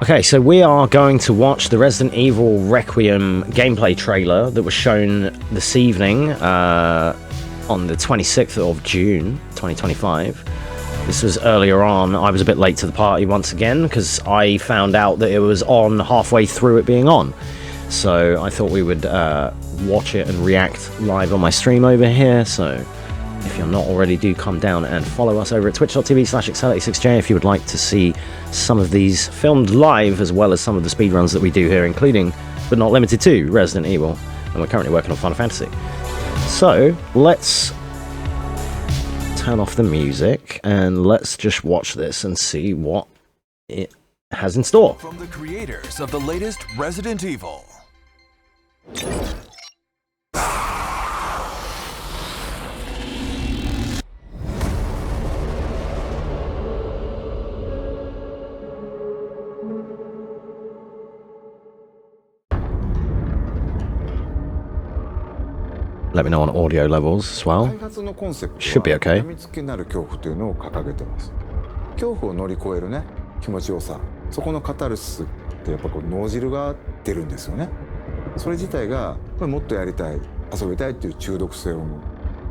Okay, so we are going to watch the Resident Evil Requiem gameplay trailer that was shown this evening on the 26th of June 2025. This was earlier on. I was a bit late to the party once again because I found out that it was on halfway through it being on. So I thought we would watch it and react live on my stream over here. So if you're not already, do come down and follow us over at twitch.tv/excel86j if you would like to see some of these filmed live, as well as some of the speedruns that we do here, including, but not limited to, Resident Evil. And we're currently working on Final Fantasy. So let's turn off the music and let's just watch this and see what it has in store. From the creators of the latest Resident Evil. Let me know on audio levels as well. Should be okay. 恐怖を乗り越えるね、気持ちよさ、そこのカタルシスってやっぱこう脳汁が出るんですよね。それ自体がもっとやりたい、遊びたいっていう中毒性を生む。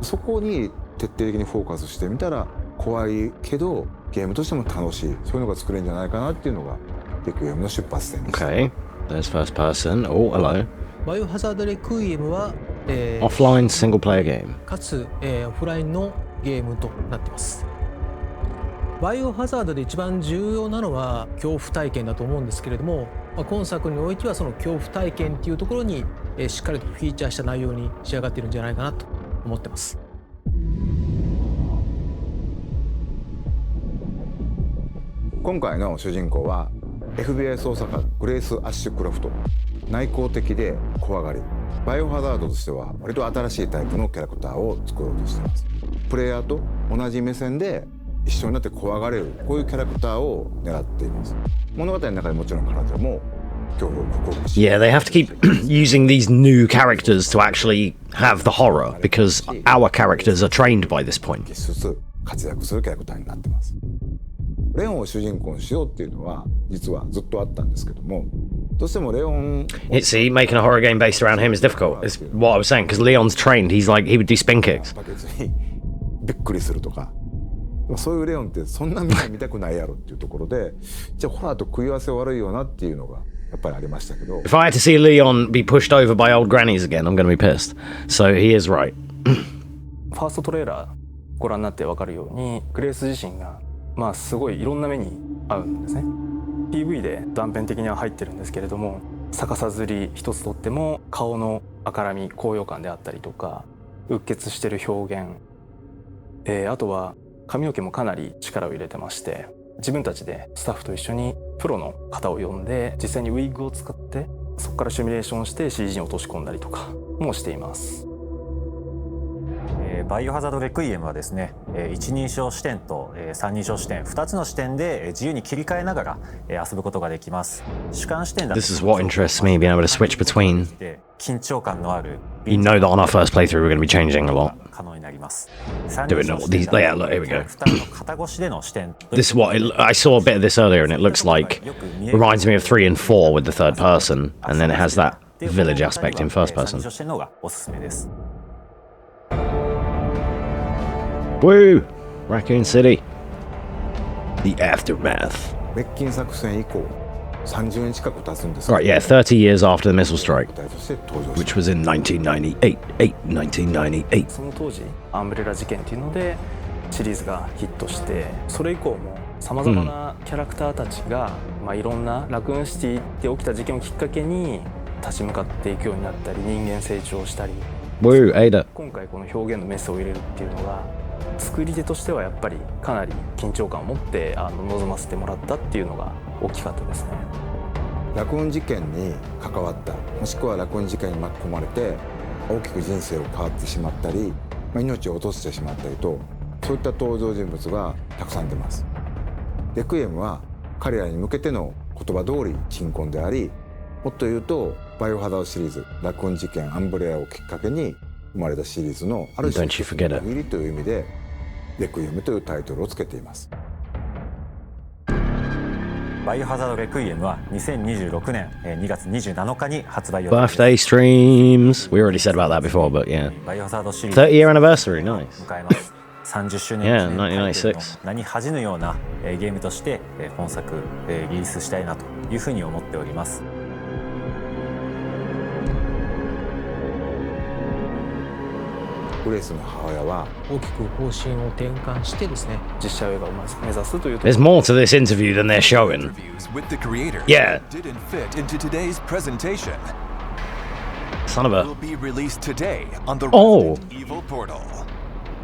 そこに徹底的にフォーカスしてみたら怖いけどゲームとしても楽しい、そういうのが作れるんじゃないかなっていうのがレクイエムの出発点です。Okay, there's first person. Oh, hello. バイオハザードレクイエムは、offline single player game かつ、オフラインのゲームとなっています。バイオハザードで一番重要なのは恐怖体験だと思うんですけれども、今作においてはその恐怖体験っていうところに、しっかりとフィーチャーした内容に仕上がっているんじゃないかなと思ってます。今回の主人公は FBI 捜査官グレイス・アッシュクロフト。内向的で怖がり、バイオハザードとしては割と新しいタイプのキャラクターを作ろうとしています。プレイヤーと同じ目線で一緒になって怖がれる、こういうキャラクターを狙っています。物語の中でもちろん彼女も恐怖を克服し、 Yeah, they have to keep using these new characters to actually have the horror because our characters are trained by this point. しつつ活躍するキャラクターになってます。レオンを主人公にしようっていうのは実はずっとあったんですけども、どうしてもレオン See, making a horror game based around him is difficult. It's what I was saying, because Leon's trained. He's like, he would do spin kicks. バケツにびっくりするとか、そういうレオンってそんなみんな見たくないやろっていうところで、じゃあホラーと食い合わせ悪いよなっていうのがやっぱりありましたけど。If I had to see Leon be pushed over by old grannies again, I'm going to be pissed. So he is right. ファーストトレーラーご覧になって分かるように、グレース自身がすごいいろんな目に遭うんですね。PV で断片的には入ってるんですけれども、逆さずり一つとっても顔の赤らみ、高揚感であったりとか、うっ血してる表現、あとは髪の毛もかなり力を入れてまして、自分たちでスタッフと一緒にプロの方を呼んで実際にウィッグを使ってそこからシミュレーションして CG に落とし込んだりとかもしています。バイオハザードレクイエムはですね、一人称視点と三人称視点2つの視点で自由に切り替えながら遊ぶことができます。主観視点だと This is what interests me, being able to switch between. 緊張感のある You know that on our first playthrough we're going to be changing a lot. 可能になります。 Doing all these, yeah, look, here we go. 2人の肩越しでの視点 This is what I saw a bit of this earlier, and it looks like reminds me of 3 and 4 with the third person, and then it has that village aspect in first person. 三人称視点の方がおすすめです。 Woo! Raccoon City. The aftermath. 滅菌作戦以降30年近く経つんです。 Right, yeah, 30 years after the missile strike, として登場し which was in 1998. その当時アンブレラ事件っていうのでシリーズがヒットして、それ以降もさまざまなキャラクターたちが、いろんなラクーンシティで起きた事件をきっかけに立ち向かっていくようになったり、人間成長したり、 Woo, Ada. 今回この表現のメスを入れるっていうのが作り手としてはやっぱりかなり緊張感を持って臨ませてもらったっていうのが大きかったですね。ラクーン事件に関わった、もしくはラクーン事件に巻き込まれて大きく人生を変わってしまったり、命を落としてしまったりと、そういった登場人物がたくさん出ます。レクイエムは彼らに向けての言葉通り鎮魂であり、もっと言うとバイオハザードシリーズ、ラクーン事件、アンブレアをきっかけに生まれたシリーズのある種の区切りという意味でレクイエムというタイトルをつけています。バイオハザードレクイエムは2026年2月27日に発売予定です。 Birthday streams. We already said about that before, but yeah. バイオハザードシリーズ 30-year anniversary, nice. 迎えます。30周年 Yeah, 記念タイトルの1996名に恥じぬようなゲームとして本作リリースしたいなというふうに思っております。グレースの母親は大きく方針を転換してですね、実写映画を目指すというと There's more to this interview than they're showing. Interviews with the creators Yeah. didn't fit into today's presentation. Son of Will a... be released today on the Oh. Resident Evil Portal.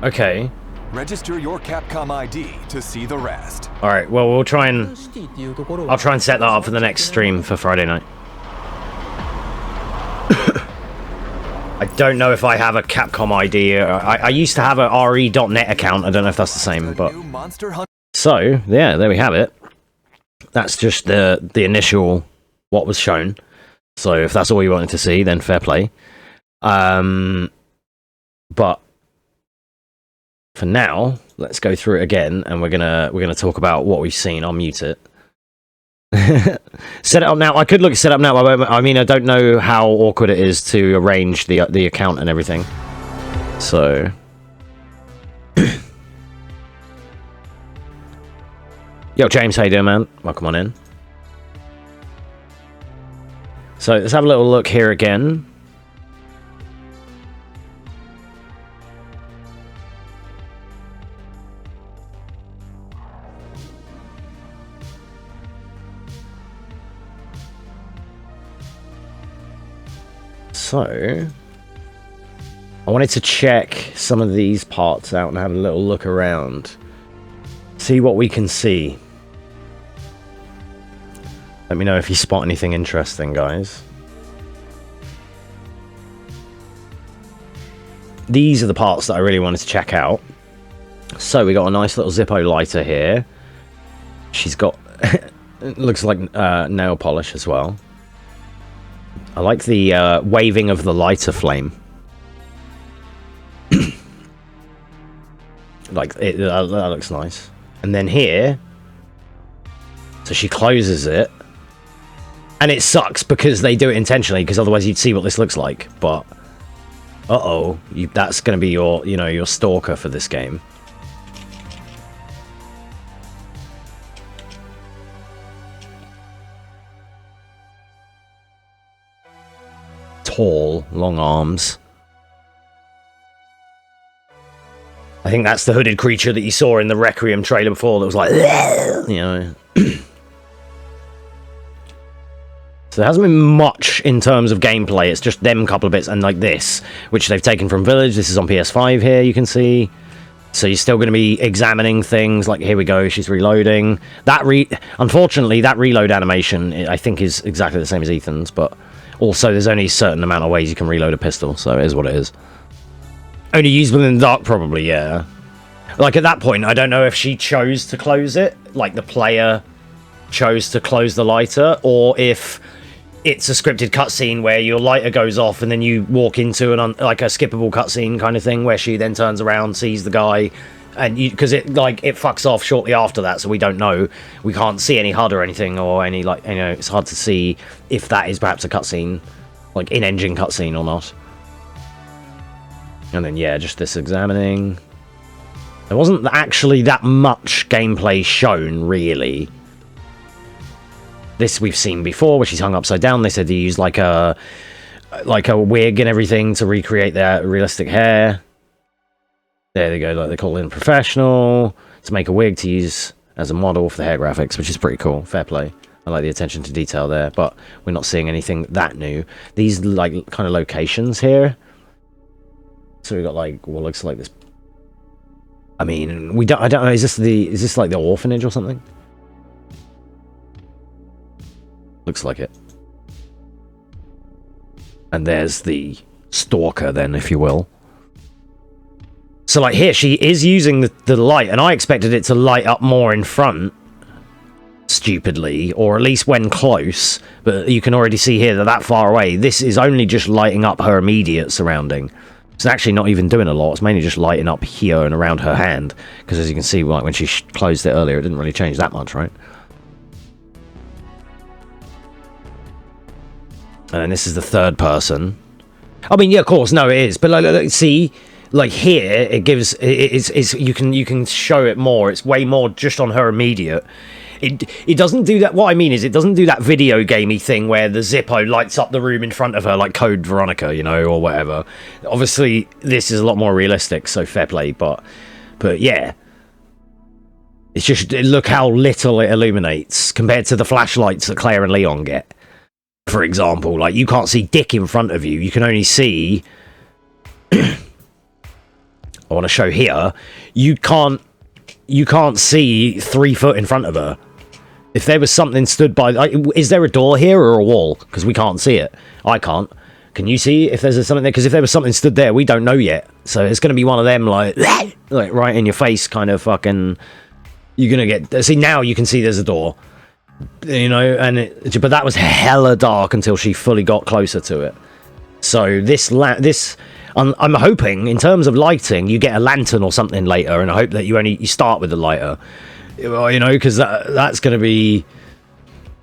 Okay. Register your Capcom ID to see the rest. Alright, well, we'll try and... シティっていうところは I'll try and set that up for the next stream for Friday night. I don't know if I have a Capcom ID. I used to have a re.net account. I don't know if that's the same, but... New Monster Hunter So, yeah, there we have it. That's just the initial what was shown. So if that's all you wanted to see, then fair play. But for now, let's go through it again, and we're gonna talk about what we've seen. I'll mute it. Set it up now. I could look at set up now. I mean, I don't know how awkward it is to arrange the account and everything. So. Yo, James, how you doing, man? Welcome on in. So let's have a little look here again. So, I wanted to check some of these parts out and have a little look around. See what we can see. Let me know if you spot anything interesting, guys. These are the parts that I really wanted to check out. So, we got a nice little Zippo lighter here. She's got... it looks like nail polish as well. I like the waving of the lighter flame. Like, that looks nice. And then here... So she closes it. And it sucks because they do it intentionally, because otherwise you'd see what this looks like. But... Uh-oh. That's going to be your, you know, your stalker for this game. Tall, long arms. I think that's the hooded creature that you saw in the Requiem trailer before that was like, you know. So there hasn't been much in terms of gameplay. It's just them couple of bits and like this, which they've taken from Village. This is on PS5 here, you can see. So you're still going to be examining things. Like, here we go, she's reloading. Unfortunately, that reload animation, I think, is exactly the same as Ethan's, but... Also, there's only a certain amount of ways you can reload a pistol, so it is what it is. Only usable in the dark, probably, yeah. Like, at that point, I don't know if she chose to close it, like the player chose to close the lighter, or if it's a scripted cutscene where your lighter goes off and then you walk into like a skippable cutscene kind of thing, where she then turns around, sees the guy, and because it fucks off shortly after that, so we don't know. We can't see any HUD or anything, or any, like, you know, it's hard to see if that is perhaps a cutscene, like in-engine cutscene or not. And then, yeah, just this examining. There wasn't actually that much gameplay shown, really. This we've seen before, where she's hung upside down. They said they used like a wig and everything to recreate their realistic hair. There they go, like they call it in professional, to make a wig to use as a model for the hair graphics, which is pretty cool. Fair play. I like the attention to detail there, but we're not seeing anything that new. These, like, kind of locations here. So we got, like, what looks like this. I mean, I don't know, is this like the orphanage or something? Looks like it. And there's the stalker then, if you will. So, like, here, she is using the light, and I expected it to light up more in front, stupidly, or at least when close, but you can already see here that far away, this is only just lighting up her immediate surrounding. It's actually not even doing a lot, it's mainly just lighting up here and around her hand, because as you can see, like, when she closed it earlier, it didn't really change that much, right? And then this is the third person. I mean, yeah, of course, no, it is. But like see, like here, it gives it's you can show it more. It's way more just on her immediate. It doesn't do that. What I mean is, it doesn't do that video gamey thing where the Zippo lights up the room in front of her like Code Veronica, you know, or whatever. Obviously, this is a lot more realistic, so fair play. But yeah, it's just look how little it illuminates compared to the flashlights that Claire and Leon get. For example, like you can't see dick in front of you. You can only see. I want to show here. You can't see 3 foot in front of her. If there was something stood by... is there a door here or a wall? Because we can't see it. I can't. Can you see if there's something there? Because if there was something stood there, we don't know yet. So it's going to be one of them, like right in your face kind of fucking... You're going to get... See, now you can see there's a door. You know, but that was hella dark until she fully got closer to it. So I'm hoping, in terms of lighting, you get a lantern or something later, and I hope that you start with the lighter. You know, because that's going to be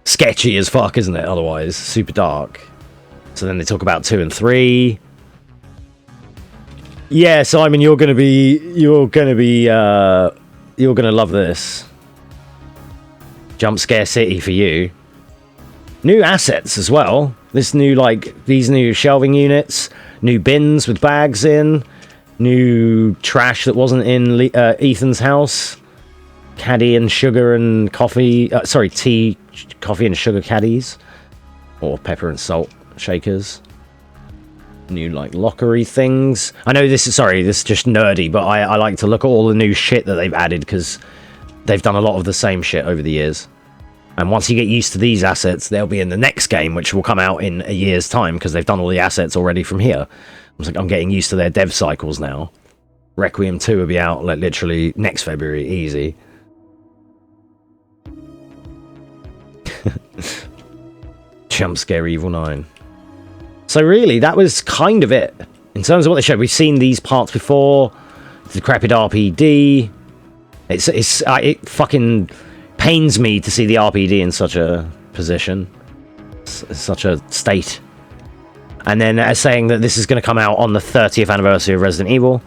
sketchy as fuck, isn't it? Otherwise, super dark. So then they talk about 2 and 3. Yeah, Simon, you're gonna love this. Jump Scare City for you. New assets as well. These new shelving units, new bins with bags in, new trash that wasn't in Ethan's house. Caddy and sugar and coffee, tea, coffee and sugar caddies, or pepper and salt shakers. New lockery things. I know this is just nerdy, but I like to look at all the new shit that they've added because they've done a lot of the same shit over the years. And once you get used to these assets, they'll be in the next game, which will come out in a year's time because they've done all the assets already from here. I'm getting used to their dev cycles now. Requiem 2 will be out literally next February, easy. Jump Scare Evil 9. So really, that was kind of it. In terms of what they showed, we've seen these parts before. The decrepit RPD. It fucking pains me to see the RPD in such a position. Such a state. And then saying that this is going to come out on the 30th anniversary of Resident Evil.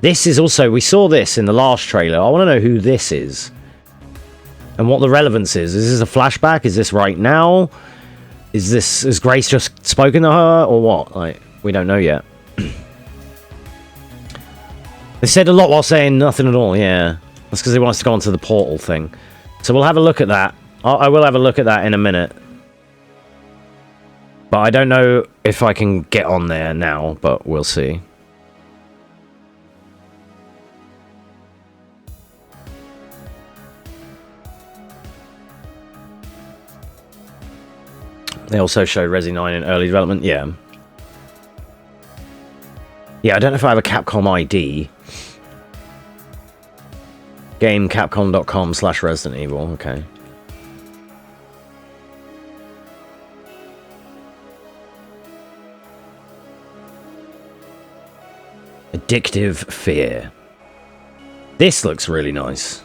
This is also... We saw this in the last trailer. I want to know who this is. And what the relevance is. Is this a flashback? Is this right now? Has Grace just spoken to her? Or what? We don't know yet. They said a lot while saying nothing at all, yeah. That's because they want us to go onto the portal thing. So we'll have a look at that. I will have a look at that in a minute. But I don't know if I can get on there now, but we'll see. They also showed Resi 9 in early development, yeah. Yeah, I don't know if I have a Capcom ID. Game capcom.com/Resident Evil, okay. Addictive Fear. This looks really nice.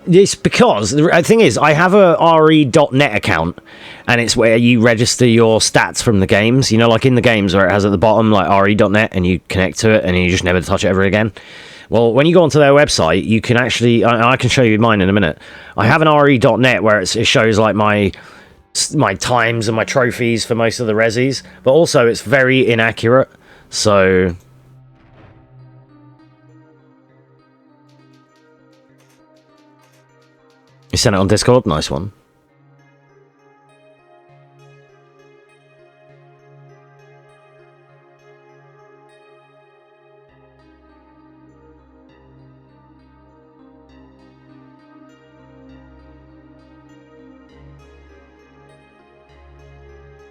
It's because the thing is, I have a re.net account, and it's where you register your stats from the games. You know, like in the games where it has at the bottom like re.net, and you connect to it, and you just never touch it ever again. Well, when you go onto their website, you can actually... I can show you mine in a minute. I have an re.net where it shows like my times and my trophies for most of the resis, but also it's very inaccurate. So... You sent it on Discord? Nice one.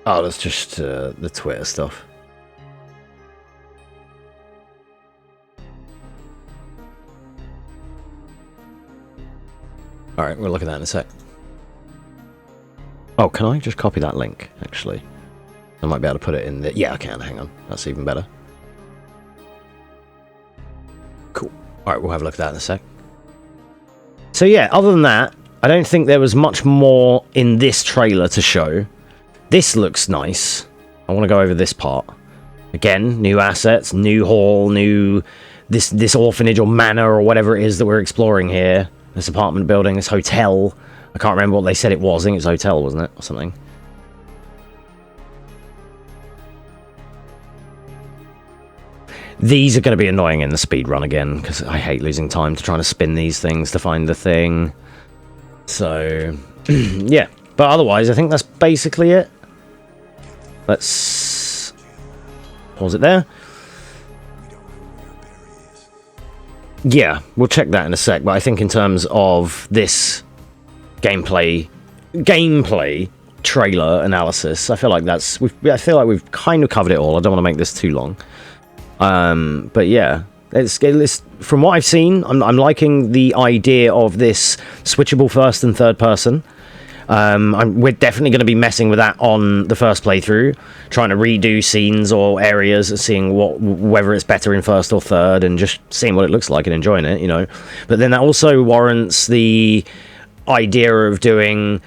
Oh, that's just the Twitter stuff. Alright, we'll look at that in a sec. Oh, can I just copy that link, actually? I might be able to put it in the... Yeah, I can. Hang on. That's even better. Cool. Alright, we'll have a look at that in a sec. So yeah, other than that, I don't think there was much more in this trailer to show. This looks nice. I want to go over this part. Again, new assets, new hall, new... This orphanage or manor or whatever it is that we're exploring here. This apartment building, this hotel. I can't remember what they said it was. I think it's a hotel, wasn't it? Or something. These are going to be annoying in the speedrun again, because I hate losing time to trying to spin these things to find the thing. So, yeah. But otherwise, I think that's basically it. Let's pause it there. Yeah, we'll check that in a sec, but I think in terms of this gameplay trailer analysis, I feel like we've kind of covered it all. I don't want to make this too long. But yeah, it's from what I've seen, I'm liking the idea of this switchable first and third person. We're definitely going to be messing with that on the first playthrough, trying to redo scenes or areas and seeing whether it's better in first or third, and just seeing what it looks like and enjoying it, you know. But then that also warrants the idea of doing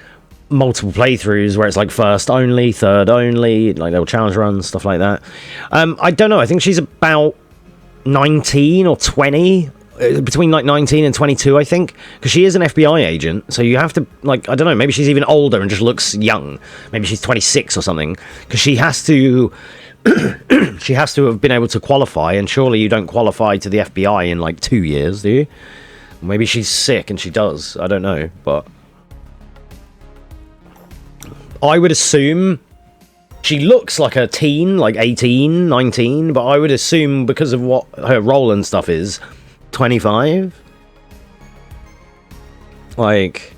multiple playthroughs where it's like first only, third only, like little challenge runs, stuff like that. I don't know, I think she's about 19 or 20, between like 19 and 22, I think, because she is an FBI agent, so you have to, like, I don't know, maybe she's even older and just looks young. Maybe she's 26 or something, because she has to she has to have been able to qualify, and surely you don't qualify to the FBI in like 2 years, do you? Maybe she's sick and she does, I don't know, but I would assume she looks like a teen, like 18, 19, but I would assume because of what her role and stuff is, 25? Like,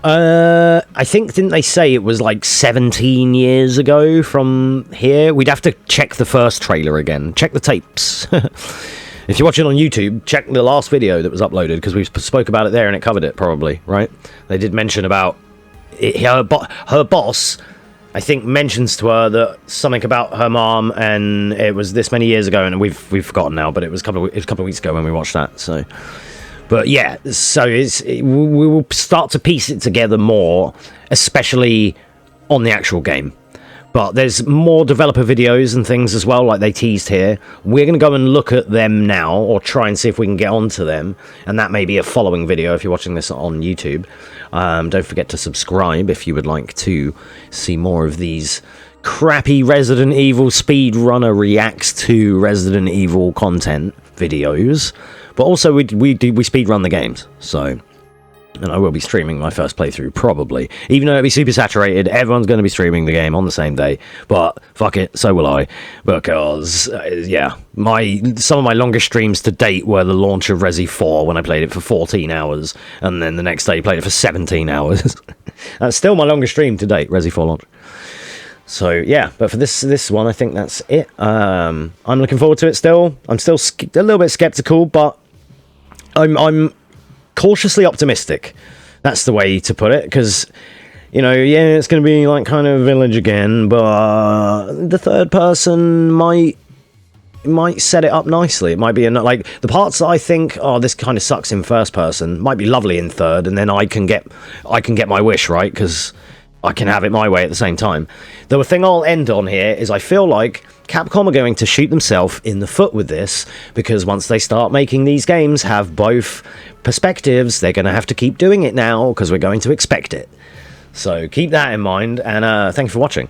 I think, didn't they say it was like 17 years ago from here? We'd have to check the first trailer again. Check the tapes. If you're watching on YouTube, check the last video that was uploaded, because we spoke about it there and it covered it, probably, right? They did mention about it, her boss, I think, mentions to her that something about her mom, and it was this many years ago, and we've forgotten now, but it was a couple of weeks ago when we watched that. So, but yeah, so we will start to piece it together more, especially on the actual game. But there's more developer videos and things as well, like they teased here. We're going to go and look at them now, or try and see if we can get onto them. And that may be a following video if you're watching this on YouTube. Don't forget to subscribe if you would like to see more of these crappy Resident Evil speedrunner reacts to Resident Evil content videos. But also we speedrun the games, so... And I will be streaming my first playthrough, probably. Even though it'll be super saturated, everyone's going to be streaming the game on the same day. But, fuck it, so will I. Because, yeah, some of my longest streams to date were the launch of Resi 4, when I played it for 14 hours. And then the next day, played it for 17 hours. That's still my longest stream to date, Resi 4 launch. So, yeah, but for this one, I think that's it. I'm looking forward to it still. I'm still a little bit skeptical, but I'm cautiously optimistic. That's the way to put it, because, you know, yeah, it's going to be like kind of Village again, but the third person might set it up nicely. It might be like the parts that I think, oh, this kind of sucks in first person, might be lovely in third, and then I can get my wish, right? Because I can have it my way at the same time. The thing I'll end on here is I feel like Capcom are going to shoot themselves in the foot with this, because once they start making these games have both perspectives, they're going to have to keep doing it now, because we're going to expect it. So keep that in mind, and thanks for watching.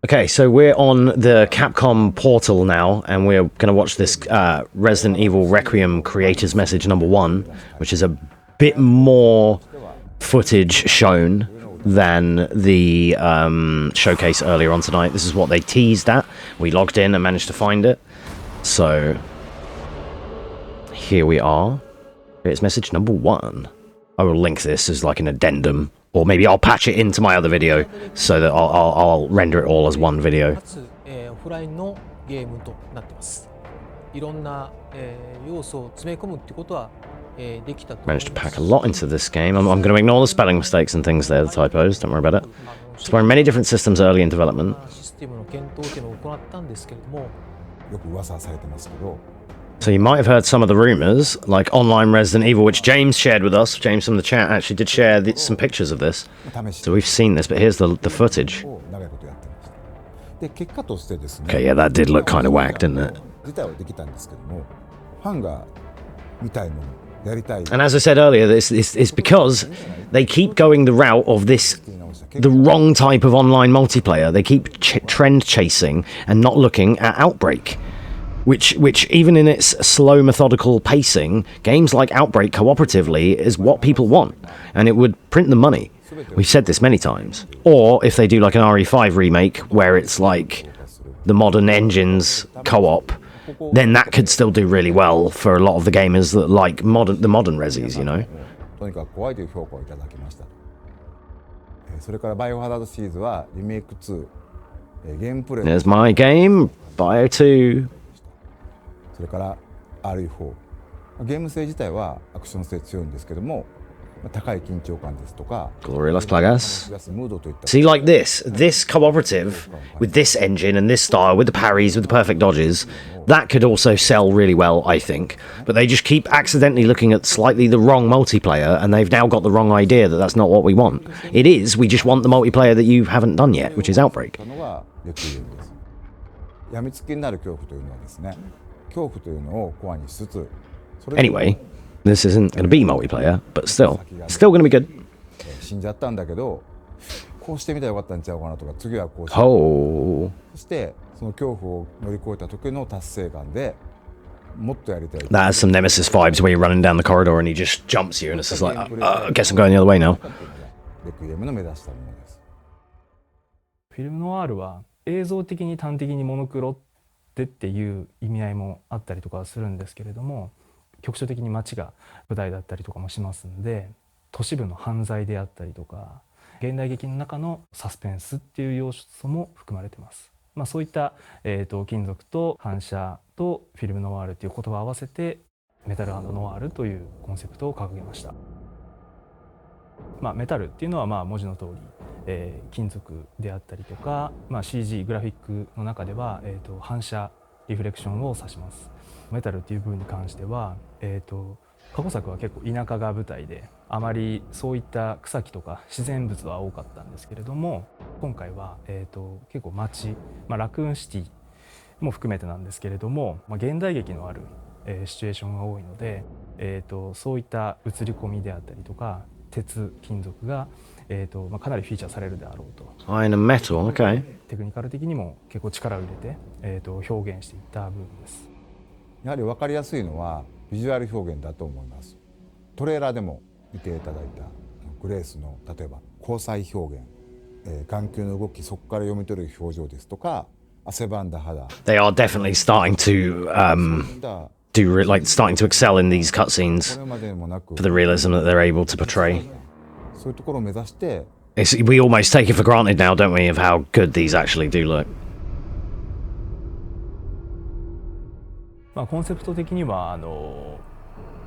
Okay, so we're on the Capcom Portal now, and we're going to watch this Resident Evil Requiem Creators Message #1, which is a bit more footage shown than the showcase earlier on tonight. This is what they teased at. We logged in and managed to find it. So, here we are. It's message #1. I will link this as like an addendum, or maybe I'll patch it into my other video so that I'll render it all as one video. Managed to pack a lot into this game. I'm going to ignore the spelling mistakes and things there, the typos, don't worry about it. Exploring many different systems early in development. よく噂はされてますけど。 So you might have heard some of the rumors, like online Resident Evil, which James shared with us. James from the chat actually did share some pictures of this. So we've seen this, but here's the footage. を長いことやってました。で結果としてですね。 Okay, yeah, that did look kind of whacked, didn't it? 自体はできたんですけども、ファンが見たいもの、やりたい。 And as I said earlier, this is because they keep going the route of this, the wrong type of online multiplayer. They keep trend chasing and not looking at Outbreak. Which even in its slow, methodical pacing, games like Outbreak cooperatively is what people want, and it would print the money. We've said this many times. Or if they do like an RE5 remake, where it's like the modern engines co-op, then that could still do really well for a lot of the gamers that like the modern Resis, you know? とにかく怖いという評価をいただきました。それからバイオハザードシリーズはリメイク2、ゲームプレイ。 There's my game, Bio 2. それから RE4、ゲーム性自体はアクション性強いんですけども、高い緊張感ですとか Glorious Plagas. ムードといった。 See, like this cooperative with this engine and this style, with the parries, with the perfect dodges, that could also sell really well, I think. But they just keep accidentally looking at slightly the wrong multiplayer, and they've now got the wrong idea that that's not what we want. It is, we just want the multiplayer that you haven't done yet, which is Outbreak. のがレクイエムです。やみつきになる恐怖というのはですね、恐怖というのをコアにしつつ、それ Anyway, this isn't going to be multiplayer, but still going to be good. 死んじゃったんだけど、こうしてみたらよかったんちゃうかなとか、次はこうして、 Oh. そしてその恐怖を乗り越えた時の達成感でもっとやりたい。 That has some Nemesis vibes where you're running down the corridor and he just jumps you and it's just like, I guess I'm going the other way now. レクイエムの目指したものです。フィルムノワールは映像的に端的にモノクロでっていう意味合いもあったりとかはするんですけれども、局所的に街が舞台だったりとかもしますんで、都市部の犯罪であったりとか現代劇の中のサスペンスっていう要素も含まれてます。そういった、金属と反射とフィルムノワールっていう言葉を合わせてメタル&ノワールというコンセプトを掲げました。メタルっていうのは文字の通り、金属であったりとか、CG グラフィックの中では、反射リフレクションを指します。メタルっていう部分に関しては、過去作は結構田舎が舞台であまりそういった草木とか自然物は多かったんですけれども、今回は、結構街、ラクーンシティも含めてなんですけれども、現代劇のある、シチュエーションが多いので、そういった映り込みであったりとか鉄金属が、かなりフィーチャーされるであろうと。Iron and metal, okay. テクニカル的にも結構力を入れて、表現していった部分です。やはり分かりやすいのはビジュアル表現だと思います。トレーラーでも見ていただいたグレースの例えば交際表現、眼球の動き、そこから読み取る表情ですとか、汗ばんだ肌。 They are definitely starting to starting to excel in these cutscenes for the realism that they're able to portray. そういうところを目指して。 We almost take it for granted now, don't we, of how good these actually do look. コンセプト的には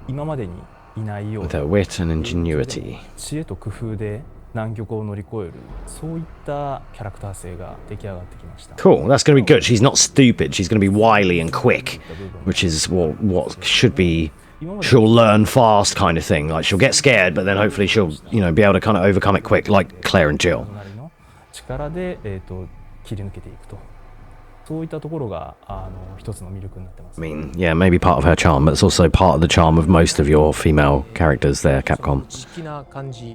今までにいないよう With their な wit and ingenuity. 知恵と工夫で難局を乗り越える、そういったキャラクター性が出来上がってきました。 Cool, that's going to be good. She's not stupid. She's going to be wily and quick, which is what should be. She'll learn fast kind of thing. Like she'll get scared, but then hopefully she'll, be able to kind of overcome it quick, like Claire and Jill. 力で切り抜けていくと。そういったところが一つの魅力になってます。 I mean, yeah, maybe part of her charm, but it's also part of the charm of most of your female characters there, Capcom. 好きな感じ、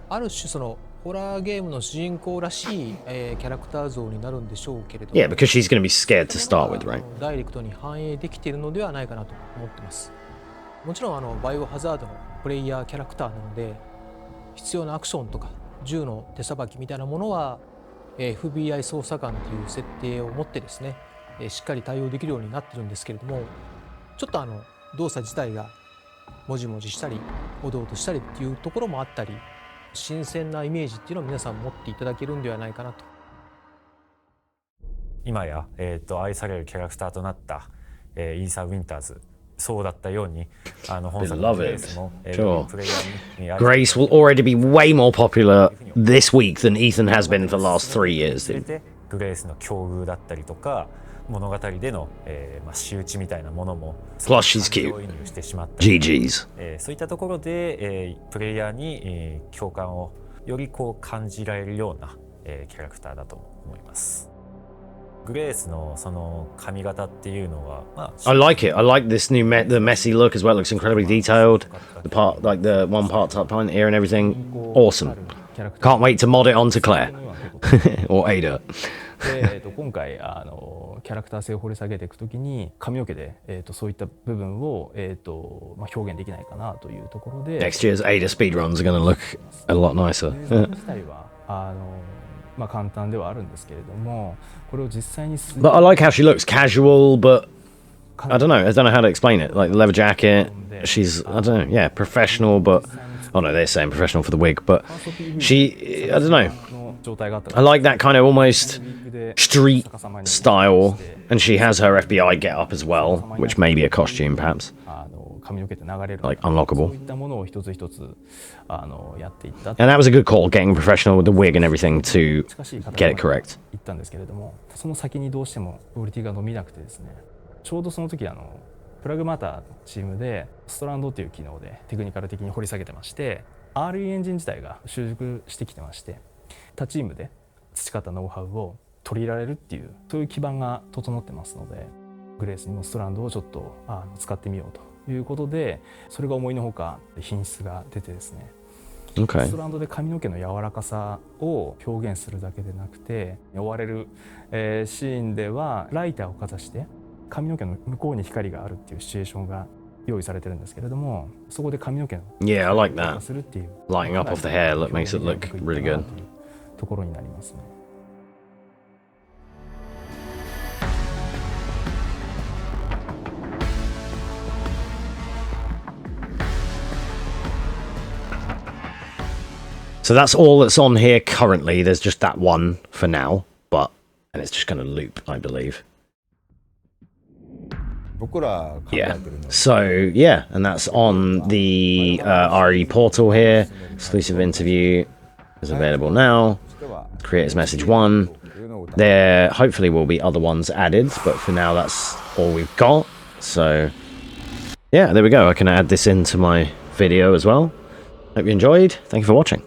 ある種そのホラーゲームの主人公らしい、キャラクター像になるんでしょうけれども、 Yeah, because she's going to be scared to start with, right? ダイレクトに反映できているのではないかなと思ってます。もちろんバイオハザードのプレイヤーキャラクターなので、必要なアクションとか銃の手さばきみたいなものはFBI 捜査官という設定を持ってですね、しっかり対応できるようになってるんですけれども、ちょっと動作自体がもじもじしたりおどおどしたりっていうところもあったり、新鮮なイメージっていうのを皆さん持っていただけるんではないかなと。今や、愛されるキャラクターとなった、イーサー・ウィンターズ、そうだったように本作のグレースも、プレイヤーに Grace will already be way more popular this week than Ethan has been for the last 3 years. グレースの境遇だったりとか、物語での、仕打ちみたいなものも Plus she's cute. 感情移入してしまったり GG's. そういったところで、プレイヤーに、共感をよりこう感じられるような、キャラクターだと思います。グレースのその髪型っていうのは、I like it. I like this new the messy look as well. It looks incredibly detailed. The part, like the one part top point here and everything. Awesome. Can't wait to mod it onto Claire or Ada. で今回キャラクター性を掘り下げていくときに髪の毛で、そういった部分を、表現できないかなというところで Next year's Ada speedruns are going to look a lot nicer. 自体は簡単ではあるんですけれども、これを実際に But I like how she looks casual, but I don't know how to explain it. Like the leather jacket, she's, I don't know, yeah, professional, but oh no, they're saying professional for the wig, but she, I don't know. I like that kind of almost street style, and she has her FBI get up as well, which may be a costume perhaps. 髪の毛って流れる Like unlockable. そういったものを一つ一つやっていった And that was a good call, getting professional with the wig and everything to get it correct. 言ったんですけれども、その先にどうしてもクオリティが伸びなくてですね、ちょうどその時プラグマターチームでストランドという機能でテクニカル的に掘り下げてまして、 RE エンジン自体が習熟してきてまして、他チームで培ったノウハウを取り入れられるっていうそういう基盤が整ってますので、グレースにもストランドをちょっと使ってみようということで、それが思いのほか品質が出てですね、Okay. ストランドで髪の毛の柔らかさを表現するだけでなくて、追われる、シーンではライターをかざして髪の毛の向こうに光があるっていうシチュエーションが用意されてるんですけれども、そこで髪の毛の Yeah, I like 柔ら that. かするっていう Lighting up of the hair makes it look really good. ところになりますね。So that's all that's on here currently. There's just that one for now, and it's just going to loop, I believe. 僕ら考えて Yeah. るのは So yeah, and that's on the RE portal here. Exclusive interview is available now. Creators message 1. There hopefully will be other ones added, but for now that's all we've got. So yeah, there we go. I can add this into my video as well. Hope you enjoyed. Thank you for watching.